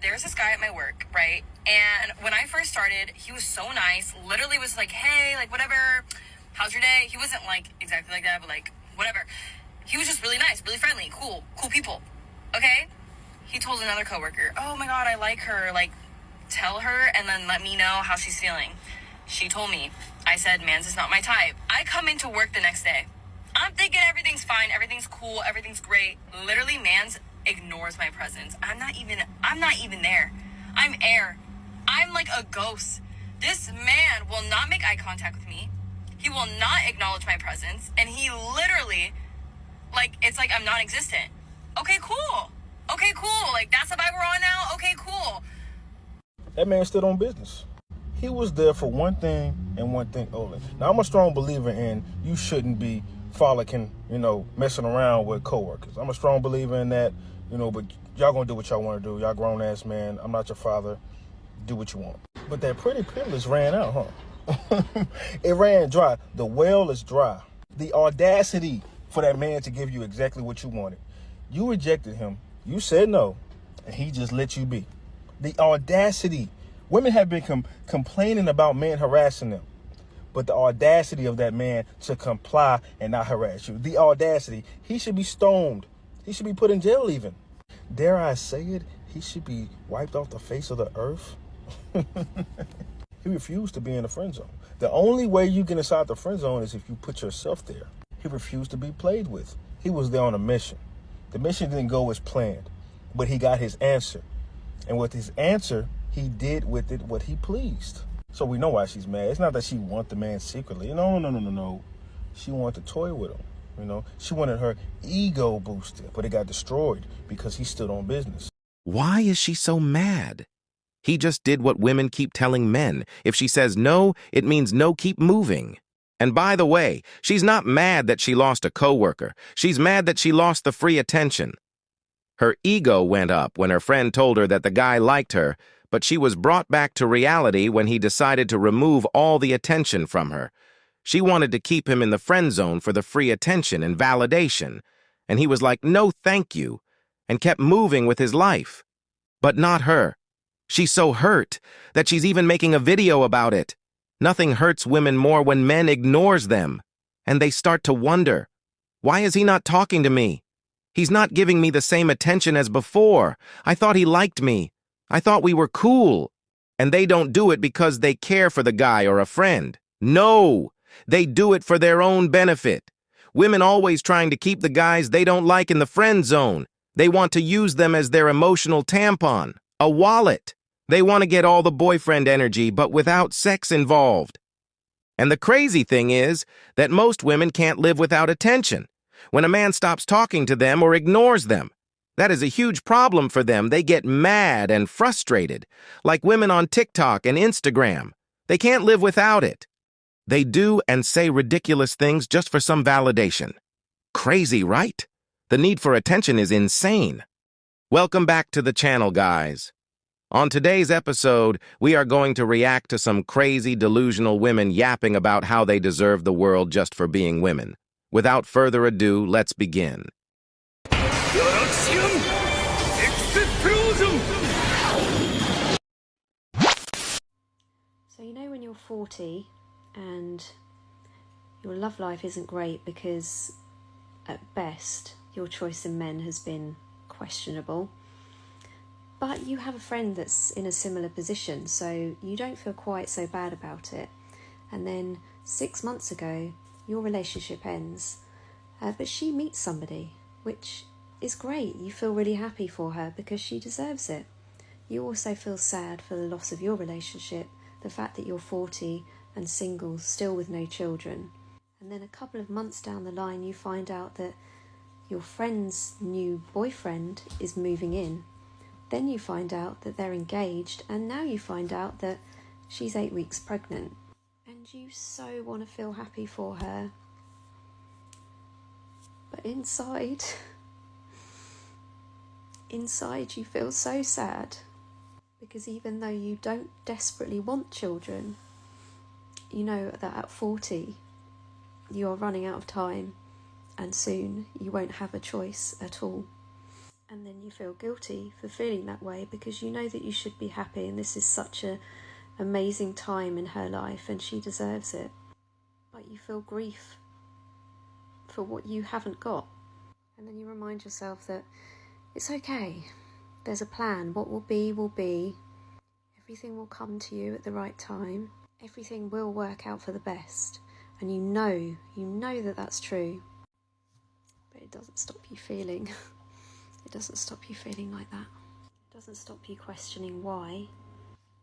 There's this guy at my work, right? And when I first started, he was so nice. Literally was like, hey, like, whatever, how's your day? He wasn't like exactly like that, but like, whatever. He was just really nice, really friendly, cool people. Okay? He told another coworker, oh my God, I like her. Like, tell her and then let me know how she's feeling. She told me. I said, man's is not my type. I come into work the next day. I'm thinking everything's fine, everything's cool, everything's great. Literally, man's ignores my presence. I'm not even there. I'm air. I'm like a ghost. This man will not make eye contact with me. He will not acknowledge my presence. And he literally, like, it's like I'm non-existent. Okay, cool. Like, that's the vibe we're on now? Okay, cool. That man stood on business. He was there for one thing and one thing only. Now, I'm a strong believer in you shouldn't be frolicking, messing around with coworkers. I'm a strong believer in that, but y'all gonna do what y'all want to do. Y'all grown ass man. I'm not your father. Do what you want. But that pretty privilege ran out, huh? It ran dry. The well is dry. The audacity for that man to give you exactly what you wanted. You rejected him. You said no, and he just let you be. The audacity. Women have been complaining about men harassing them. But the audacity of that man to comply and not harass you. The audacity. He should be stoned. He should be put in jail even. Dare I say it? He should be wiped off the face of the earth. He refused to be in the friend zone. The only way you get inside the friend zone is if you put yourself there. He refused to be played with. He was there on a mission. The mission didn't go as planned, but he got his answer. And with his answer, he did with it what he pleased. So we know why she's mad. It's not that she wanted the man secretly. No. She wanted to toy with him. She wanted her ego boosted, but it got destroyed because he stood on business. Why is she so mad? He just did what women keep telling men. If she says no, it means no, keep moving. And by the way, she's not mad that she lost a coworker. She's mad that she lost the free attention. Her ego went up when her friend told her that the guy liked her, but she was brought back to reality when he decided to remove all the attention from her. She wanted to keep him in the friend zone for the free attention and validation, and he was like, no thank you, and kept moving with his life. But not her. She's so hurt that she's even making a video about it. Nothing hurts women more when men ignores them, and they start to wonder, why is he not talking to me? He's not giving me the same attention as before. I thought he liked me. I thought we were cool. And they don't do it because they care for the guy or a friend. No, they do it for their own benefit. Women always trying to keep the guys they don't like in the friend zone. They want to use them as their emotional tampon, a wallet. They want to get all the boyfriend energy, but without sex involved. And the crazy thing is that most women can't live without attention. When a man stops talking to them or ignores them, that is a huge problem for them. They get mad and frustrated, like women on TikTok and Instagram. They can't live without it. They do and say ridiculous things just for some validation. Crazy, right? The need for attention is insane. Welcome back to the channel, guys. On today's episode, we are going to react to some crazy, delusional women yapping about how they deserve the world just for being women. Without further ado, let's begin. So you know when you're 40 and your love life isn't great because at best your choice in men has been questionable, but you have a friend that's in a similar position, so you don't feel quite so bad about it. And then 6 months ago your relationship ends, but she meets somebody, which is great. You feel really happy for her because she deserves it. You also feel sad for the loss of your relationship, the fact that you're 40 and single, still with no children. And then a couple of months down the line you find out that your friend's new boyfriend is moving in. Then you find out that they're engaged, and now you find out that she's 8 weeks pregnant. And you so want to feel happy for her. But inside you feel so sad. Because even though you don't desperately want children, you know that at 40 you are running out of time, and soon you won't have a choice at all. And then you feel guilty for feeling that way because you know that you should be happy and this is such an amazing time in her life and she deserves it. But you feel grief for what you haven't got. And then you remind yourself that it's okay. There's a plan. What will be, will be. Everything will come to you at the right time. Everything will work out for the best. And you know that that's true. But it doesn't stop you feeling. It doesn't stop you feeling like that. It doesn't stop you questioning why.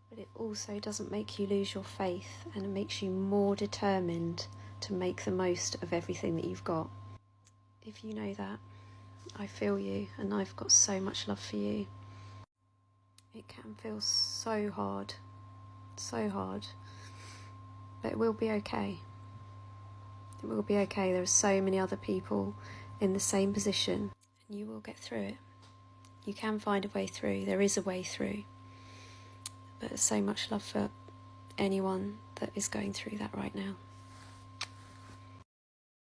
But it also doesn't make you lose your faith, and it makes you more determined to make the most of everything that you've got. If you know that, I feel you, and I've got so much love for you. It can feel so hard, but it will be okay. It will be okay. There are so many other people in the same position, and you will get through it. You can find a way through. There is a way through. But there's so much love for anyone that is going through that right now.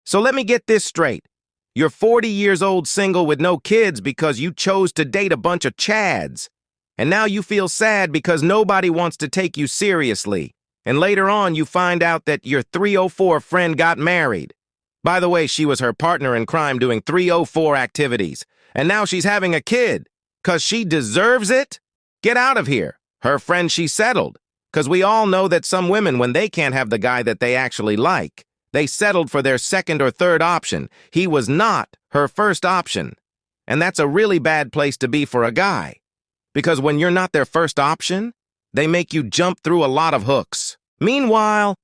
So let me get this straight. You're 40 years old single with no kids because you chose to date a bunch of chads. And now you feel sad because nobody wants to take you seriously. And later on you find out that your 304 friend got married. By the way, she was her partner in crime doing 304 activities. And now she's having a kid. 'Cause she deserves it? Get out of here. Her friend she settled. 'Cause we all know that some women, when they can't have the guy that they actually like, they settled for their second or third option. He was not her first option. And that's a really bad place to be for a guy. Because when you're not their first option, they make you jump through a lot of hooks. Meanwhile,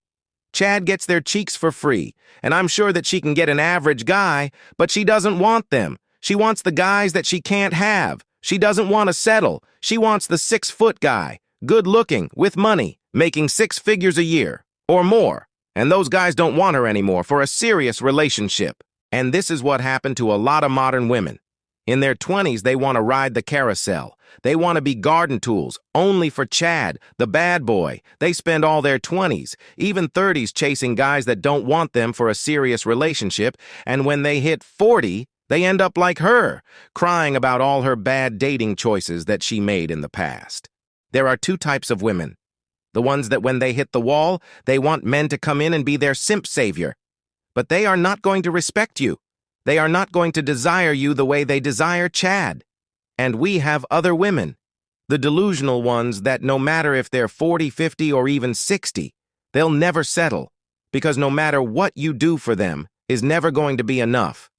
Chad gets their cheeks for free, and I'm sure that she can get an average guy, but she doesn't want them. She wants the guys that she can't have. She doesn't want to settle. She wants the 6-foot guy, good-looking, with money, making 6 figures a year, or more. And those guys don't want her anymore for a serious relationship. And this is what happened to a lot of modern women. In their 20s, they want to ride the carousel. They want to be garden tools, only for Chad, the bad boy. They spend all their 20s, even 30s, chasing guys that don't want them for a serious relationship. And when they hit 40, they end up like her, crying about all her bad dating choices that she made in the past. There are 2 types of women. The ones that when they hit the wall, they want men to come in and be their simp savior. But they are not going to respect you. They are not going to desire you the way they desire Chad. And we have other women, the delusional ones that no matter if they're 40, 50, or even 60, they'll never settle, because no matter what you do for them is never going to be enough.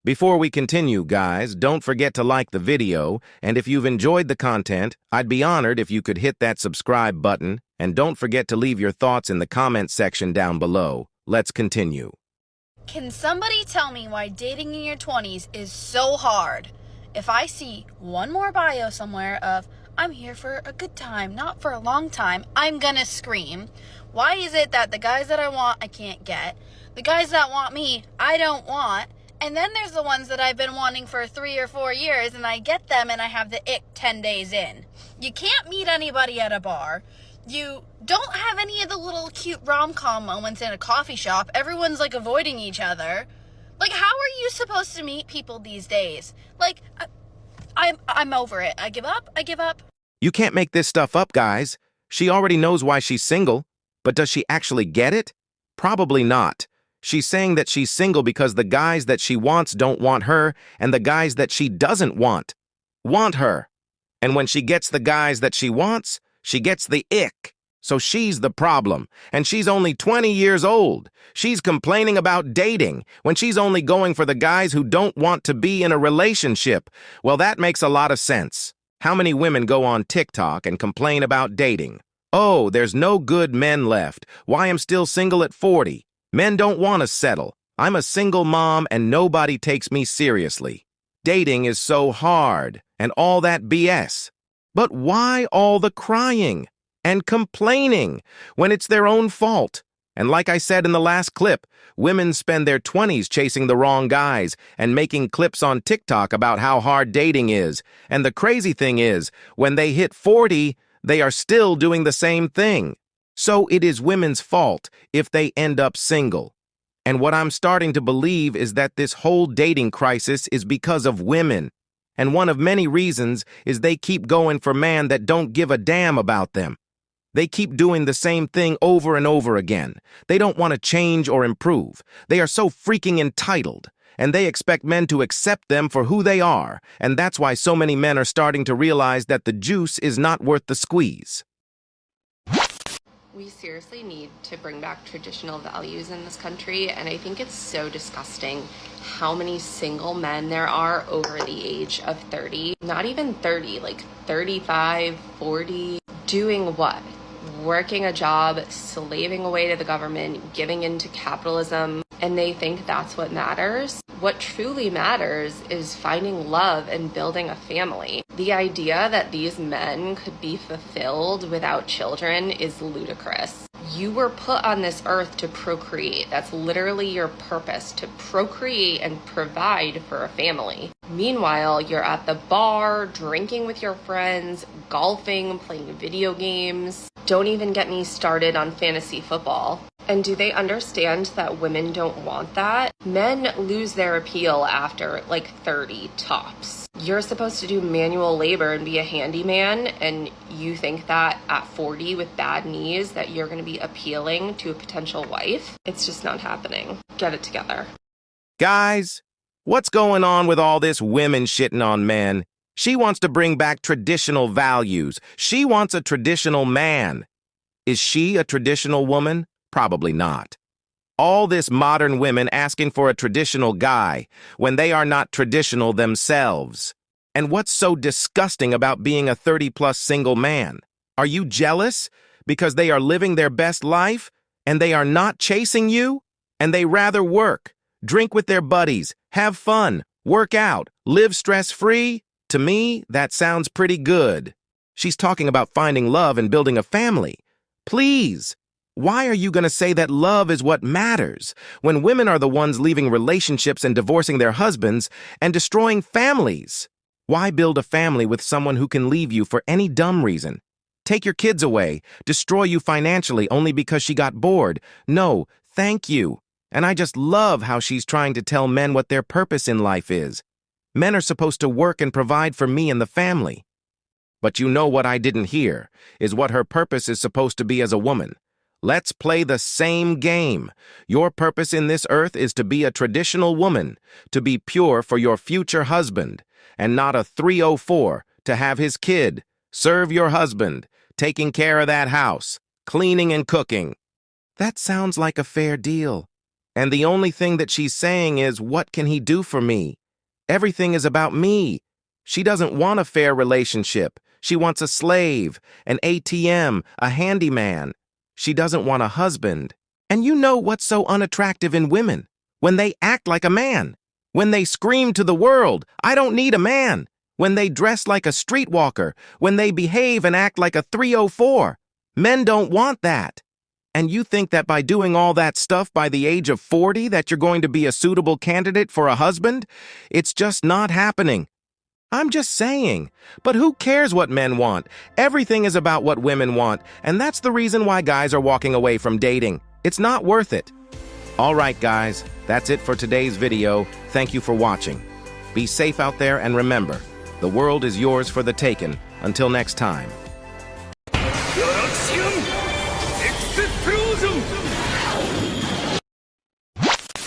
Before we continue, guys, don't forget to like the video, and if you've enjoyed the content, I'd be honored if you could hit that subscribe button, and don't forget to leave your thoughts in the comment section down below. Let's continue. Can somebody tell me why dating in your 20s is so hard? If I see one more bio somewhere of, I'm here for a good time, not for a long time, I'm gonna scream. Why is it that the guys that I want, I can't get? The guys that want me, I don't want. And then there's the ones that I've been wanting for 3 or 4 years, and I get them and I have the ick 10 days in. You can't meet anybody at a bar. You don't have any of the little cute rom-com moments in a coffee shop. Everyone's like avoiding each other. Like, how are you supposed to meet people these days? Like, I'm over it. I give up. You can't make this stuff up, guys. She already knows why she's single, but does she actually get it? Probably not. She's saying that she's single because the guys that she wants don't want her, and the guys that she doesn't want her. And when she gets the guys that she wants, she gets the ick. So she's the problem, and she's only 20 years old. She's complaining about dating when she's only going for the guys who don't want to be in a relationship. Well, that makes a lot of sense. How many women go on TikTok and complain about dating? Oh, there's no good men left. Why I'm still single at 40. Men don't want to settle. I'm a single mom and nobody takes me seriously. Dating is so hard and all that BS. But why all the crying and complaining when it's their own fault? And like I said in the last clip, women spend their 20s chasing the wrong guys and making clips on TikTok about how hard dating is. And the crazy thing is, when they hit 40, they are still doing the same thing. So it is women's fault if they end up single. And what I'm starting to believe is that this whole dating crisis is because of women. And one of many reasons is they keep going for men that don't give a damn about them. They keep doing the same thing over and over again. They don't want to change or improve. They are so freaking entitled, and they expect men to accept them for who they are, and that's why so many men are starting to realize that the juice is not worth the squeeze. We seriously need to bring back traditional values in this country, and I think it's so disgusting how many single men there are over the age of 30. Not even 30, like 35, 40. Doing what? Working a job, slaving away to the government, giving into capitalism, and they think that's what matters. What truly matters is finding love and building a family. The idea that these men could be fulfilled without children is ludicrous. You were put on this earth to procreate. That's literally your purpose, to procreate and provide for a family. Meanwhile, you're at the bar, drinking with your friends, golfing, playing video games. Don't even get me started on fantasy football. And do they understand that women don't want that? Men lose their appeal after like 30 tops. You're supposed to do manual labor and be a handyman, and you think that at 40 with bad knees that you're going to be appealing to a potential wife? It's just not happening. Get it together. Guys, what's going on with all this women shitting on men? She wants to bring back traditional values. She wants a traditional man. Is she a traditional woman? Probably not. All this modern women asking for a traditional guy when they are not traditional themselves. And what's so disgusting about being a 30-plus single man? Are you jealous because they are living their best life and they are not chasing you? And they rather work, drink with their buddies, have fun, work out, live stress-free? To me, that sounds pretty good. She's talking about finding love and building a family. Please. Why are you going to say that love is what matters when women are the ones leaving relationships and divorcing their husbands and destroying families? Why build a family with someone who can leave you for any dumb reason? Take your kids away, destroy you financially only because she got bored? No, thank you. And I just love how she's trying to tell men what their purpose in life is. Men are supposed to work and provide for me and the family. But you know what I didn't hear is what her purpose is supposed to be as a woman. Let's play the same game. Your purpose in this earth is to be a traditional woman, to be pure for your future husband, and not a 304 to have his kid, serve your husband, taking care of that house, cleaning and cooking. That sounds like a fair deal. And the only thing that she's saying is, what can he do for me? Everything is about me. She doesn't want a fair relationship. She wants a slave, an ATM, a handyman. She doesn't want a husband. And you know what's so unattractive in women? When they act like a man. When they scream to the world, I don't need a man. When they dress like a streetwalker. When they behave and act like a 304. Men don't want that. And you think that by doing all that stuff by the age of 40 that you're going to be a suitable candidate for a husband? It's just not happening. I'm just saying. But who cares what men want? Everything is about what women want, and that's the reason why guys are walking away from dating. It's not worth it. All right, guys, that's it for today's video. Thank you for watching. Be safe out there, and remember, the world is yours for the taking. Until next time.